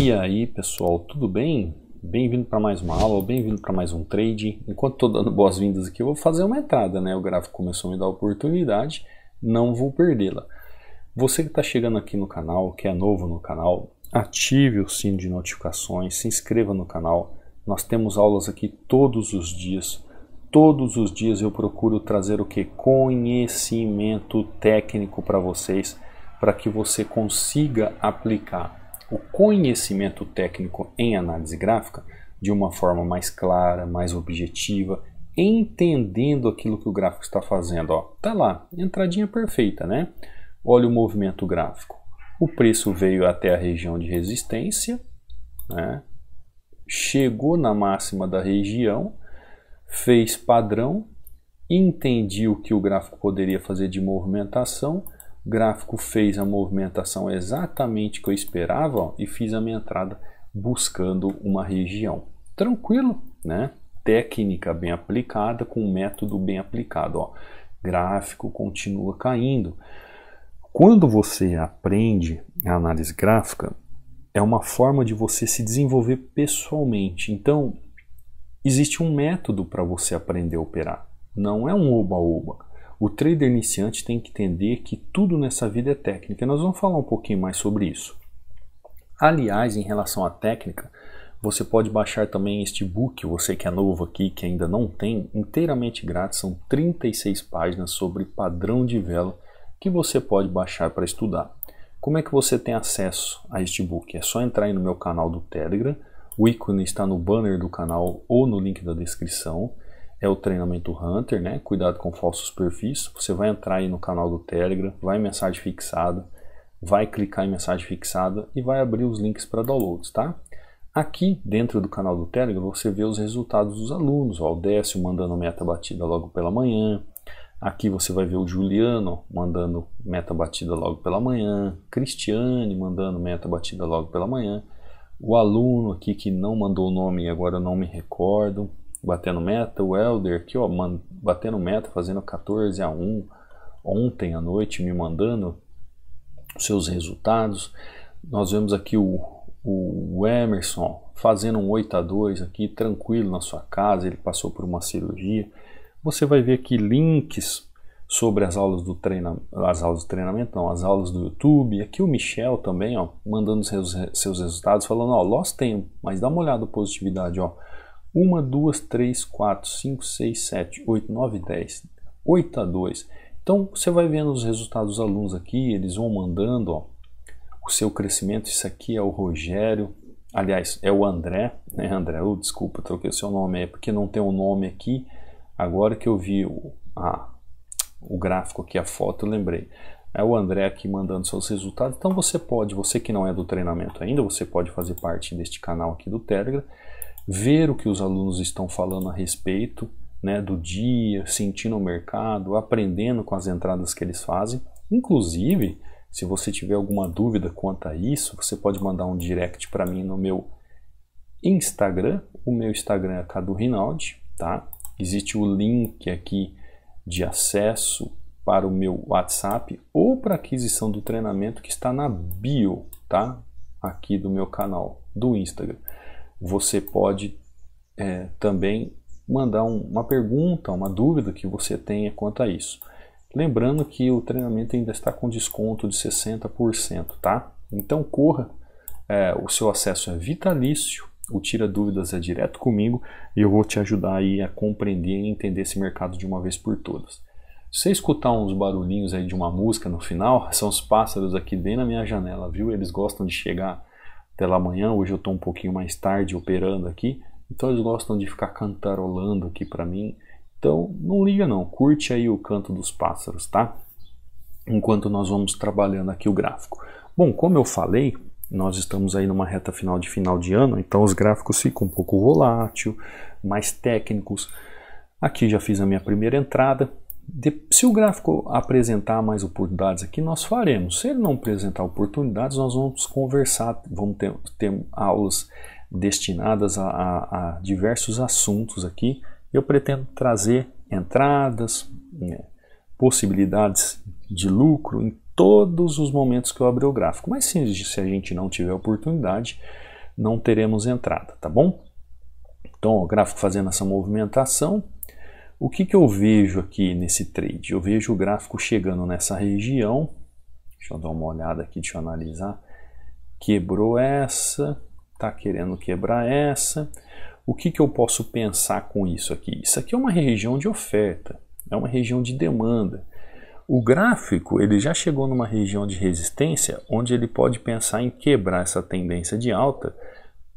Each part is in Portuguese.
E aí pessoal, tudo bem? Bem-vindo para mais uma aula, bem-vindo para mais um trade. Enquanto estou dando boas-vindas aqui, eu vou fazer uma entrada, né? O gráfico começou a me dar oportunidade, não vou perdê-la. Você que está chegando aqui no canal, que é novo no canal, ative o sino de notificações, se inscreva no canal. Nós temos aulas aqui todos os dias. Todos os dias eu procuro trazer o que? Conhecimento técnico para vocês, para que você consiga aplicar o conhecimento técnico em análise gráfica de uma forma mais clara, mais objetiva, entendendo aquilo que o gráfico está fazendo. Ó, tá lá, entradinha perfeita, né? Olha o movimento gráfico. O preço veio até a região de resistência, né? Chegou na máxima da região, fez padrão, entendi o que o gráfico poderia fazer de movimentação. O gráfico fez a movimentação exatamente que eu esperava, ó, e fiz a minha entrada buscando uma região. Tranquilo, né? Técnica bem aplicada, com um método bem aplicado. Ó. Gráfico continua caindo. Quando você aprende a análise gráfica, é uma forma de você se desenvolver pessoalmente. Então, existe um método para você aprender a operar. Não é um oba-oba. O trader iniciante tem que entender que tudo nessa vida é técnica. Nós vamos falar um pouquinho mais sobre isso. Aliás, em relação à técnica, você pode baixar também este book, você que é novo aqui, que ainda não tem, inteiramente grátis. São 36 páginas sobre padrão de vela que você pode baixar para estudar. Como é que você tem acesso a este book? É só entrar aí no meu canal do Telegram. O ícone está no banner do canal ou no link da descrição. É o treinamento Hunter, né? Cuidado com falsos perfis. Você vai entrar aí no canal do Telegram, vai em mensagem fixada, vai clicar em mensagem fixada e vai abrir os links para downloads, tá? Aqui dentro do canal do Telegram você vê os resultados dos alunos. Ó, o Décio mandando meta batida logo pela manhã. Aqui você vai ver o Juliano mandando meta batida logo pela manhã. Cristiane mandando meta batida logo pela manhã. O aluno aqui que não mandou o nome e agora eu não me recordo. Batendo meta, o Helder aqui, ó, batendo meta, fazendo 14-1 ontem à noite, me mandando os seus resultados. Nós vemos aqui o Emerson, ó, fazendo um 8-2 aqui, tranquilo na sua casa, ele passou por uma cirurgia. Você vai ver aqui links sobre as aulas do treinamento, as aulas do YouTube. Aqui o Michel também, ó, mandando seus resultados, falando, ó, loss tem, mas dá uma olhada na positividade, ó. 1, 2, 3, 4, 5, 6, 7, 8, 9, 10, 8-2. Então você vai vendo os resultados dos alunos aqui, eles vão mandando, ó, o seu crescimento. Isso aqui é o Rogério, aliás, é o André, né, André? Desculpa, troquei o seu nome, é porque não tem o nome aqui. Agora que eu vi o gráfico aqui, a foto, eu lembrei. É o André aqui mandando seus resultados. Então você que não é do treinamento ainda, você pode fazer parte deste canal aqui do Telegram, ver o que os alunos estão falando a respeito, né, do dia, sentindo o mercado, aprendendo com as entradas que eles fazem. Inclusive, se você tiver alguma dúvida quanto a isso, você pode mandar um direct para mim no meu Instagram. O meu Instagram é Cadu Rinaldi, tá? Existe o link aqui de acesso para o meu WhatsApp ou para aquisição do treinamento que está na bio, tá? Aqui do meu canal do Instagram. Você pode também mandar uma pergunta, uma dúvida que você tenha quanto a isso. Lembrando que o treinamento ainda está com desconto de 60%, tá? Então corra, o seu acesso é vitalício, o Tira Dúvidas é direto comigo e eu vou te ajudar aí a compreender e entender esse mercado de uma vez por todas. Se você escutar uns barulhinhos aí de uma música no final, são os pássaros aqui bem na minha janela, viu? Eles gostam de chegar até lá amanhã. Hoje eu estou um pouquinho mais tarde operando aqui, então eles gostam de ficar cantarolando aqui para mim. Então não liga não, curte aí o canto dos pássaros, tá? Enquanto nós vamos trabalhando aqui o gráfico. Bom, como eu falei, nós estamos aí numa reta final de ano, então os gráficos ficam um pouco volátil, mais técnicos. Aqui já fiz a minha primeira entrada. Se o gráfico apresentar mais oportunidades aqui, nós faremos. Se ele não apresentar oportunidades, nós vamos conversar, vamos ter aulas destinadas a diversos assuntos aqui. Eu pretendo trazer entradas, possibilidades de lucro em todos os momentos que eu abrir o gráfico. Mas se a gente não tiver oportunidade, não teremos entrada, tá bom? Então, o gráfico fazendo essa movimentação, o que eu vejo aqui nesse trade? Eu vejo o gráfico chegando nessa região, deixa eu dar uma olhada aqui, deixa eu analisar, quebrou essa, está querendo quebrar essa. O que eu posso pensar com isso aqui? Isso aqui é uma região de oferta, é uma região de demanda. O gráfico ele já chegou numa região de resistência onde ele pode pensar em quebrar essa tendência de alta,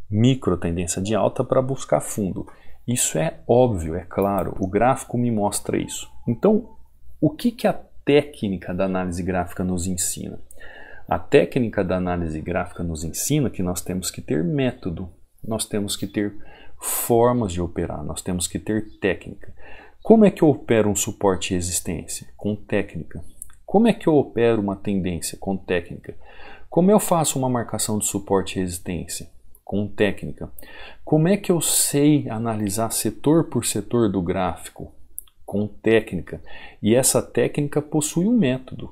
micro tendência de alta, para buscar fundo. Isso é óbvio, é claro, o gráfico me mostra isso. Então, o que a técnica da análise gráfica nos ensina? A técnica da análise gráfica nos ensina que nós temos que ter método, nós temos que ter formas de operar, nós temos que ter técnica. Como é que eu opero um suporte e resistência? Com técnica. Como é que eu opero uma tendência? Com técnica. Como eu faço uma marcação de suporte e resistência? Com técnica. Como é que eu sei analisar setor por setor do gráfico? Com técnica. E essa técnica possui um método.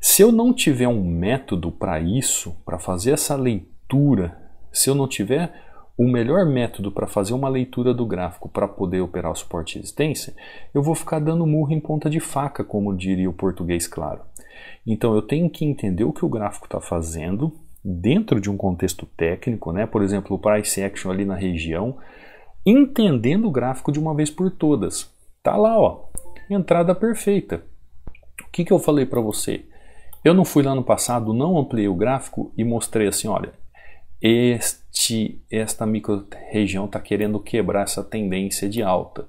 Se eu não tiver um método para isso, para fazer essa leitura, se eu não tiver o melhor método para fazer uma leitura do gráfico para poder operar o suporte e resistência, eu vou ficar dando murro em ponta de faca, como diria o português claro. Então eu tenho que entender o que o gráfico está fazendo dentro de um contexto técnico, né? Por exemplo, o price action ali na região, entendendo o gráfico de uma vez por todas. Tá lá, ó, entrada perfeita. O que eu falei para você? Eu não fui lá no passado, não ampliei o gráfico e mostrei assim, olha, esta micro região está querendo quebrar essa tendência de alta.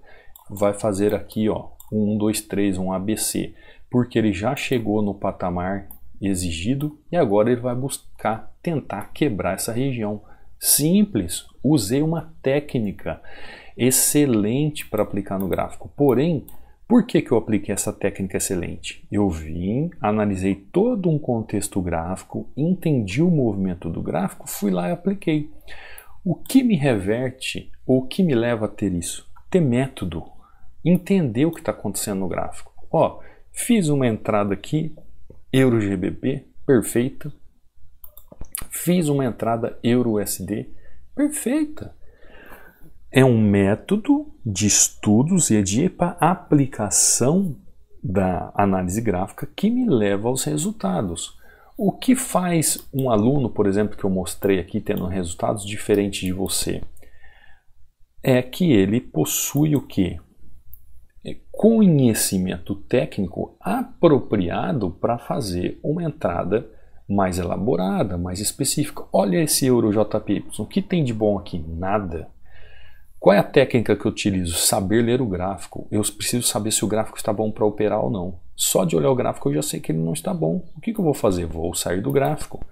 Vai fazer aqui, ó, 1, 2, 3, um ABC, porque ele já chegou no patamar exigido e agora ele vai buscar tentar quebrar essa região. Simples, usei uma técnica excelente para aplicar no gráfico. Porém, por que eu apliquei essa técnica excelente? Eu vim, analisei todo um contexto gráfico, entendi o movimento do gráfico, fui lá e apliquei. O que me reverte, ou o que me leva a ter isso? Ter método, entender o que está acontecendo no gráfico. Ó, fiz uma entrada aqui, Euro GBP, perfeita. Fiz uma entrada Euro USD, perfeita. É um método de estudos e de aplicação da análise gráfica que me leva aos resultados. O que faz um aluno, por exemplo, que eu mostrei aqui tendo resultados diferentes de você? É que ele possui o quê? Conhecimento técnico apropriado para fazer uma entrada mais elaborada, mais específica. Olha esse Euro JPY, o que tem de bom aqui? Nada. Qual é a técnica que eu utilizo? Saber ler o gráfico. Eu preciso saber se o gráfico está bom para operar ou não. Só de olhar o gráfico eu já sei que ele não está bom. O que eu vou fazer? Vou sair do gráfico.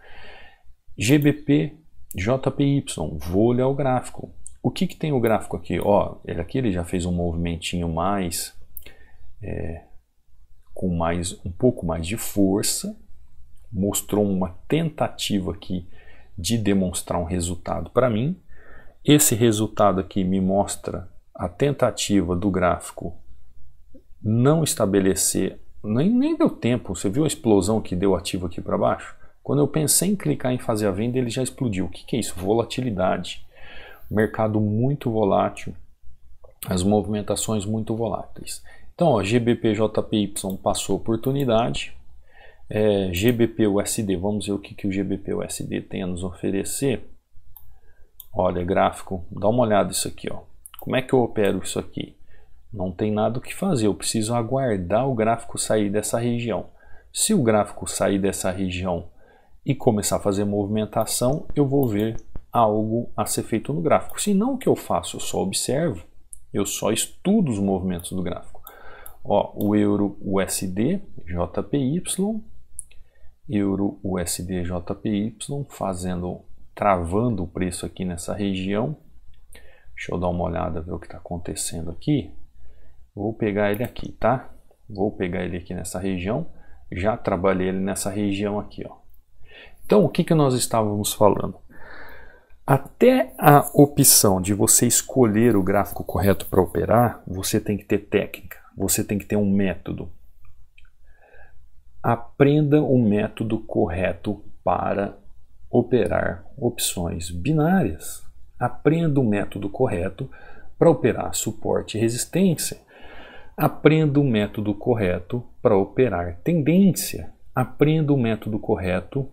GBP, JPY, vou olhar o gráfico. O que tem o gráfico aqui? Ó, ele já fez um movimentinho mais, com um pouco mais de força. Mostrou uma tentativa aqui de demonstrar um resultado para mim. Esse resultado aqui me mostra a tentativa do gráfico não estabelecer, nem deu tempo, você viu a explosão que deu ativo aqui para baixo? Quando eu pensei em clicar em fazer a venda, ele já explodiu. O que é isso? Volatilidade. Mercado muito volátil, as movimentações muito voláteis. Então, ó, GBP-JPY passou oportunidade, GBP-USD, vamos ver o que o GBP-USD tem a nos oferecer. Olha, gráfico, dá uma olhada isso aqui, ó. Como é que eu opero isso aqui? Não tem nada o que fazer, eu preciso aguardar o gráfico sair dessa região. Se o gráfico sair dessa região e começar a fazer movimentação, eu vou ver algo a ser feito no gráfico. Se não, o que eu faço? Eu só observo, eu só estudo os movimentos do gráfico. Ó, o Euro USD JPY, Euro USD JPY travando o preço aqui nessa região. Deixa eu dar uma olhada, ver o que está acontecendo aqui. Vou pegar ele aqui, tá? Vou pegar ele aqui nessa região. Já trabalhei ele nessa região aqui, ó. Então, o que nós estávamos falando? Até a opção de você escolher o gráfico correto para operar, você tem que ter técnica, você tem que ter um método. Aprenda o método correto para operar opções binárias. Aprenda o método correto para operar suporte e resistência. Aprenda o método correto para operar tendência. Aprenda o método correto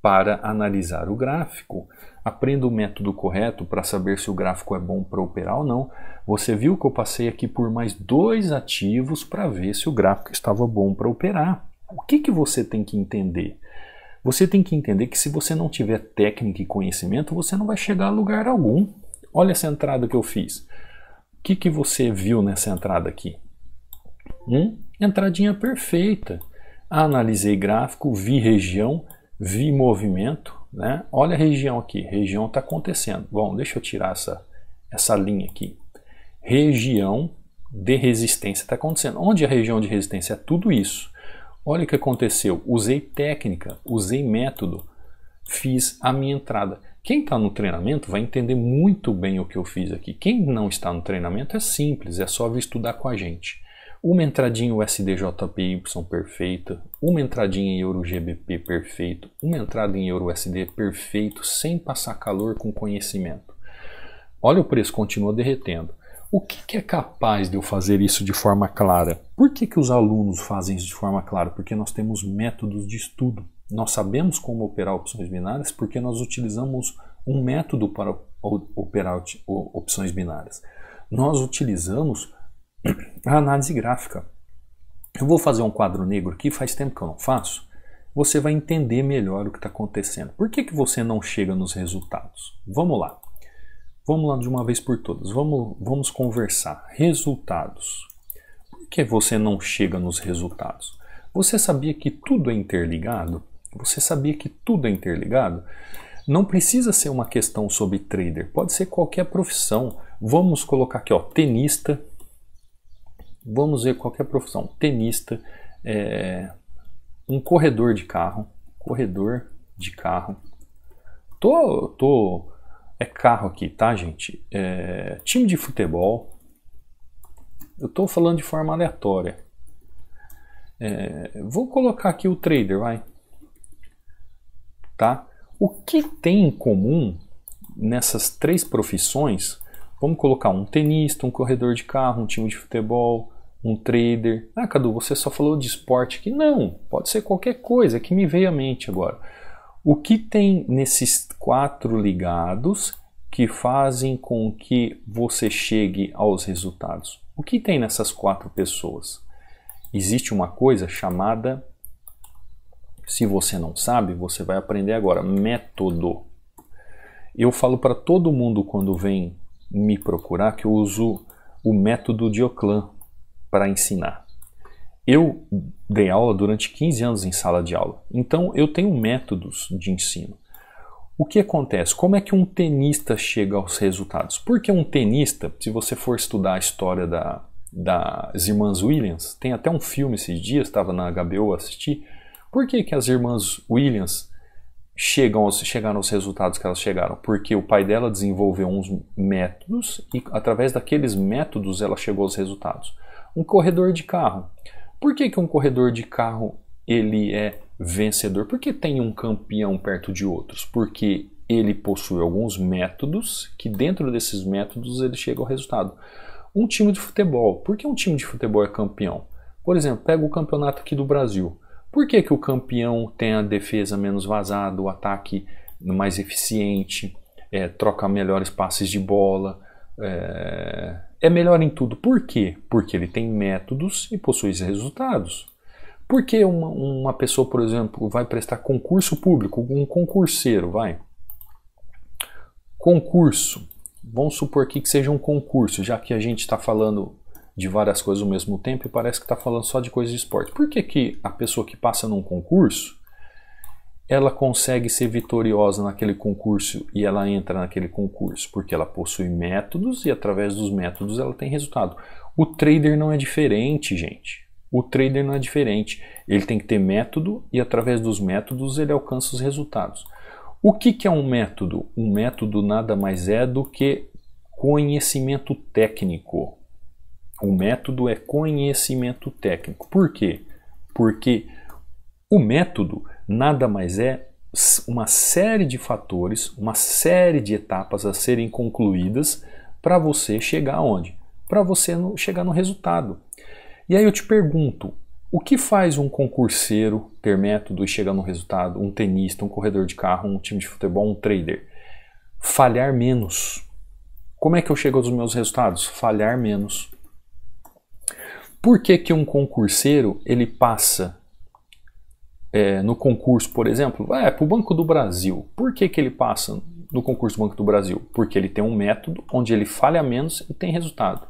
para analisar o gráfico. Aprenda o método correto para saber se o gráfico é bom para operar ou não. Você viu que eu passei aqui por mais 2 ativos para ver se o gráfico estava bom para operar. O que você tem que entender? Você tem que entender que se você não tiver técnica e conhecimento, você não vai chegar a lugar algum. Olha essa entrada que eu fiz. O que você viu nessa entrada aqui? Entradinha perfeita. Analisei gráfico, vi região, vi movimento, né? Olha a região aqui, região está acontecendo. Bom, deixa eu tirar essa linha aqui. Região de resistência está acontecendo. Onde é a região de resistência? É tudo isso. Olha o que aconteceu. Usei técnica, usei método, fiz a minha entrada. Quem está no treinamento vai entender muito bem o que eu fiz aqui. Quem não está no treinamento é simples, é só vir estudar com a gente. Uma entradinha USD-JPY perfeita, uma entradinha em Euro-GBP perfeito, uma entrada em Euro-USD perfeito, sem passar calor com conhecimento. Olha o preço, continua derretendo. O que é capaz de eu fazer isso de forma clara? Por que os alunos fazem isso de forma clara? Porque nós temos métodos de estudo. Nós sabemos como operar opções binárias porque nós utilizamos um método para operar opções binárias. Nós utilizamos a análise gráfica. Eu vou fazer um quadro negro aqui, faz tempo que eu não faço. Você vai entender melhor o que está acontecendo. Por que você não chega nos resultados? Vamos lá. Vamos lá de uma vez por todas. Vamos conversar. Resultados. Por que você não chega nos resultados? Você sabia que tudo é interligado? Você sabia que tudo é interligado? Não precisa ser uma questão sobre trader. Pode ser qualquer profissão. Vamos colocar aqui, ó, tenista. Vamos ver qualquer profissão. Tenista, um corredor de carro. Corredor de carro. É carro aqui, tá, gente? Time de futebol. Eu estou falando de forma aleatória. Vou colocar aqui o trader, vai. Tá? O que tem em comum nessas 3 profissões? Vamos colocar um tenista, um corredor de carro, um time de futebol, um trader. Ah, Cadu, você só falou de esporte aqui. Não, pode ser qualquer coisa, que me veio à mente agora. O que tem nesses 4 ligados que fazem com que você chegue aos resultados? O que tem nessas 4 pessoas? Existe uma coisa chamada, se você não sabe, você vai aprender agora, método. Eu falo para todo mundo quando vem me procurar que eu uso o método de Oclan para ensinar. Eu dei aula durante 15 anos em sala de aula, então eu tenho métodos de ensino. O que acontece? Como é que um tenista chega aos resultados? Porque um tenista, se você for estudar a história das irmãs Williams, tem até um filme esses dias, estava na HBO, assisti. Por que as irmãs Williams chegaram aos resultados que elas chegaram? Porque o pai dela desenvolveu uns métodos e através daqueles métodos ela chegou aos resultados. Um corredor de carro. Por que um corredor de carro ele é vencedor? Porque tem um campeão perto de outros. Porque ele possui alguns métodos que dentro desses métodos ele chega ao resultado. Um time de futebol. Por que um time de futebol é campeão? Por exemplo, pega o campeonato aqui do Brasil. Por que o campeão tem a defesa menos vazada, o ataque mais eficiente, troca melhores passes de bola, é melhor em tudo? Por quê? Porque ele tem métodos e possui resultados. Por que uma pessoa, por exemplo, vai prestar concurso público, um concurseiro, vai? Concurso. Vamos supor aqui que seja um concurso, já que a gente está falando de várias coisas ao mesmo tempo e parece que está falando só de coisas de esporte. Por que a pessoa que passa num concurso, ela consegue ser vitoriosa naquele concurso e ela entra naquele concurso? Porque ela possui métodos e através dos métodos ela tem resultado. O trader não é diferente, gente. O trader não é diferente. Ele tem que ter método e através dos métodos ele alcança os resultados. O que é um método? Um método nada mais é do que conhecimento técnico. O método é conhecimento técnico. Por quê? Porque o método nada mais é uma série de fatores, uma série de etapas a serem concluídas para você chegar aonde? Para você chegar no resultado. E aí eu te pergunto, o que faz um concurseiro ter método e chegar no resultado? Um tenista, um corredor de carro, um time de futebol, um trader? Falhar menos. Como é que eu chego aos meus resultados? Falhar menos. Por que que um concurseiro ele passa no concurso, por exemplo, para o Banco do Brasil? Por que que ele passa no concurso do Banco do Brasil? Porque ele tem um método onde ele falha menos e tem resultado.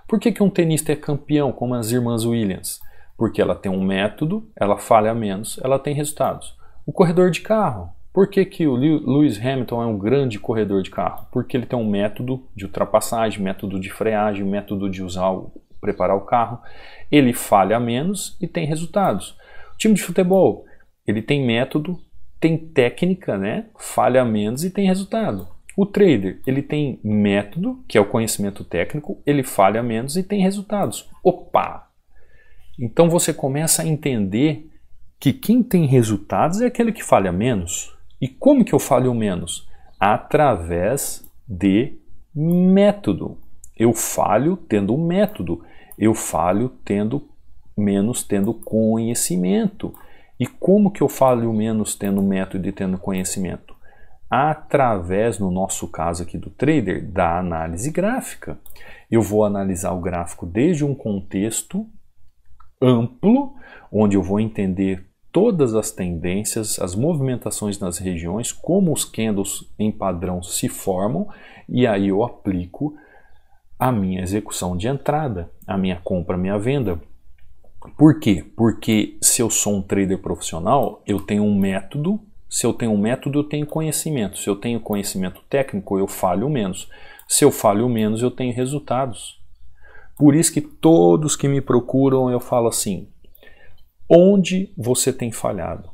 Por que que um tenista é campeão, como as irmãs Williams? Porque ela tem um método, ela falha menos, ela tem resultados. O corredor de carro. Por que que o Lewis Hamilton é um grande corredor de carro? Porque ele tem um método de ultrapassagem, método de freagem, método de preparar o carro. Ele falha menos e tem resultados. O time de futebol, ele tem método, tem técnica, né? Falha menos e tem resultado. O trader, ele tem método, que é o conhecimento técnico, ele falha menos e tem resultados. Opa! Então você começa a entender que quem tem resultados é aquele que falha menos. E como que eu falho menos? Através de método. Eu falho tendo método. Eu falho tendo conhecimento. E como que eu falho menos tendo método e tendo conhecimento? Através, no nosso caso aqui do trader, da análise gráfica. Eu vou analisar o gráfico desde um contexto amplo, onde eu vou entender todas as tendências, as movimentações nas regiões, como os candles em padrão se formam, e aí eu aplico a minha execução de entrada, a minha compra, a minha venda. Por quê? Porque se eu sou um trader profissional, eu tenho um método. Se eu tenho um método, eu tenho conhecimento. Se eu tenho conhecimento técnico, eu falho menos. Se eu falho menos, eu tenho resultados. Por isso que todos que me procuram, eu falo assim, onde você tem falhado?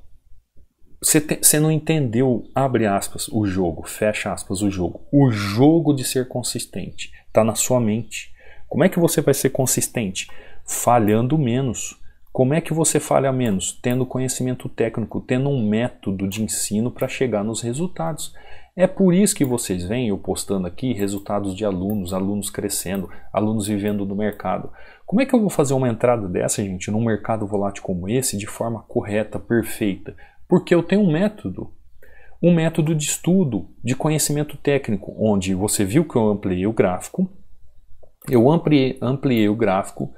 Você não entendeu, abre aspas, o jogo, fecha aspas, o jogo. O jogo de ser consistente está na sua mente. Como é que você vai ser consistente? Falhando menos. Como é que você falha menos? Tendo conhecimento técnico, tendo um método de ensino para chegar nos resultados. É por isso que vocês veem eu postando aqui resultados de alunos, alunos crescendo, alunos vivendo no mercado. Como é que eu vou fazer uma entrada dessa, gente, num mercado volátil como esse, de forma correta, perfeita? Porque eu tenho um método de estudo, de conhecimento técnico, onde você viu que eu ampliei o gráfico, ampliei o gráfico,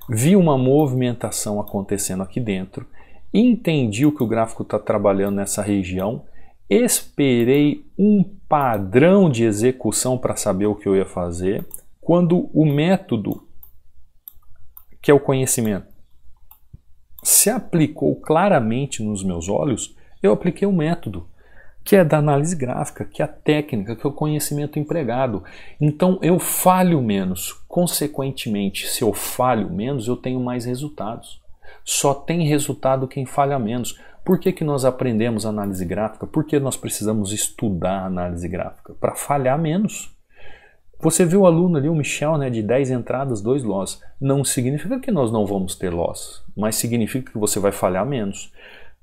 vi uma movimentação acontecendo aqui dentro, entendi o que o gráfico está trabalhando nessa região, esperei um padrão de execução para saber o que eu ia fazer. Quando o método, que é o conhecimento, se aplicou claramente nos meus olhos, eu apliquei o método, que é da análise gráfica, que é a técnica, que é o conhecimento empregado. Então eu falho menos. Consequentemente, se eu falho menos, eu tenho mais resultados. Só tem resultado quem falha menos. Por que que nós aprendemos análise gráfica? Porque nós precisamos estudar análise gráfica para falhar menos. Você viu o aluno ali, o Michel, né, de 10 entradas, 2 loss. Não significa que nós não vamos ter loss, mas significa que você vai falhar menos.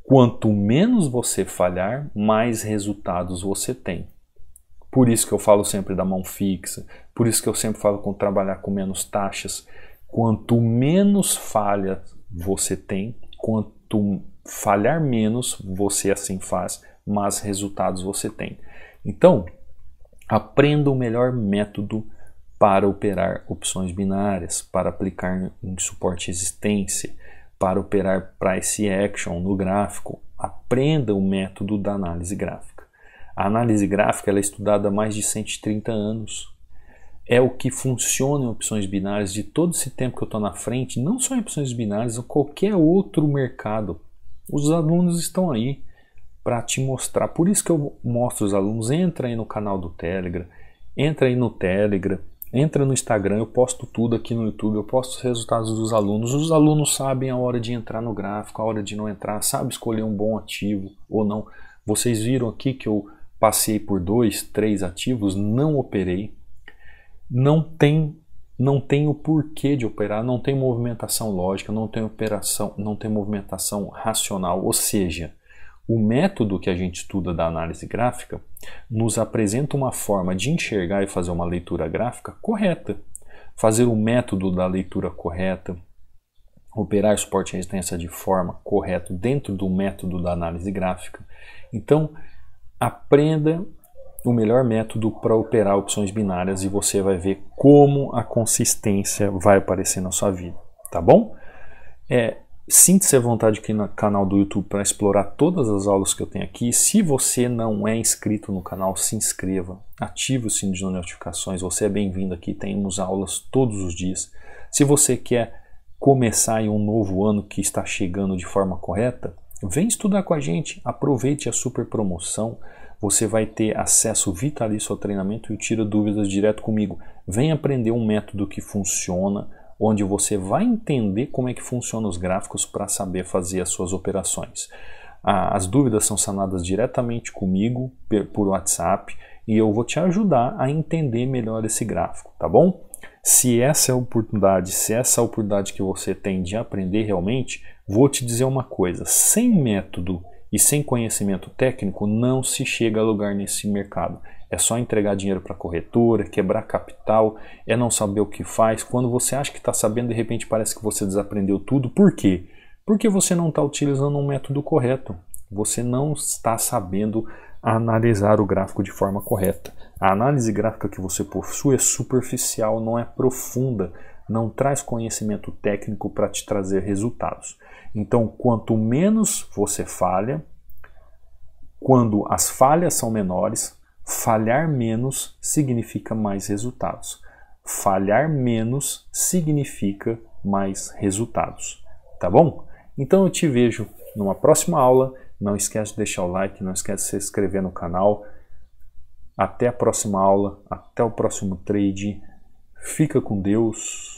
Quanto menos você falhar, mais resultados você tem. Por isso que eu falo sempre da mão fixa, por isso que eu sempre falo com trabalhar com menos taxas. Quanto menos falha você tem, quanto falhar menos você assim faz, mais resultados você tem. Então, aprenda o melhor método para operar opções binárias, para aplicar em suporte e resistência, para operar price action no gráfico. Aprenda o método da análise gráfica. A análise gráfica ela é estudada há mais de 130 anos. É o que funciona em opções binárias de todo esse tempo que eu estou na frente, não só em opções binárias, ou qualquer outro mercado. Os alunos estão aí para te mostrar. Por isso que eu mostro os alunos. Entra aí no canal do Telegram, entra aí no Telegram, entra no Instagram, eu posto tudo aqui no YouTube, eu posto os resultados dos alunos. Os alunos sabem a hora de entrar no gráfico, a hora de não entrar, sabem escolher um bom ativo ou não. Vocês viram aqui que eu passei por 2, 3 ativos, não operei. Não tem o porquê de operar, não tem movimentação lógica, não tem movimentação racional, ou seja, O método que a gente estuda da análise gráfica nos apresenta uma forma de enxergar e fazer uma leitura gráfica correta. Fazer o método da leitura correta, operar suporte e resistência de forma correta dentro do método da análise gráfica. Então, aprenda o melhor método para operar opções binárias e você vai ver como a consistência vai aparecer na sua vida, tá bom? Sinta-se à vontade aqui no canal do YouTube para explorar todas as aulas que eu tenho aqui. Se você não é inscrito no canal, se inscreva, ative o sino de notificações, você é bem-vindo aqui, temos aulas todos os dias. Se você quer começar em um novo ano que está chegando de forma correta, vem estudar com a gente, aproveite a super promoção, você vai ter acesso vitalício ao treinamento e tira dúvidas direto comigo. Vem aprender um método que funciona, onde você vai entender como é que funcionam os gráficos para saber fazer as suas operações. As dúvidas são sanadas diretamente comigo por WhatsApp e eu vou te ajudar a entender melhor esse gráfico, tá bom? Se essa é a oportunidade que você tem de aprender realmente, vou te dizer uma coisa, sem método e sem conhecimento técnico não se chega a lugar nesse mercado. É só entregar dinheiro para a corretora, quebrar capital, é não saber o que faz. Quando você acha que está sabendo, de repente parece que você desaprendeu tudo. Por quê? Porque você não está utilizando um método correto. Você não está sabendo analisar o gráfico de forma correta. A análise gráfica que você possui é superficial, não é profunda, não traz conhecimento técnico para te trazer resultados. Então, quanto menos você falha, quando as falhas são menores, falhar menos significa mais resultados. Falhar menos significa mais resultados. Tá bom? Então eu te vejo numa próxima aula. Não esquece de deixar o like, não esquece de se inscrever no canal. Até a próxima aula, até o próximo trade. Fica com Deus.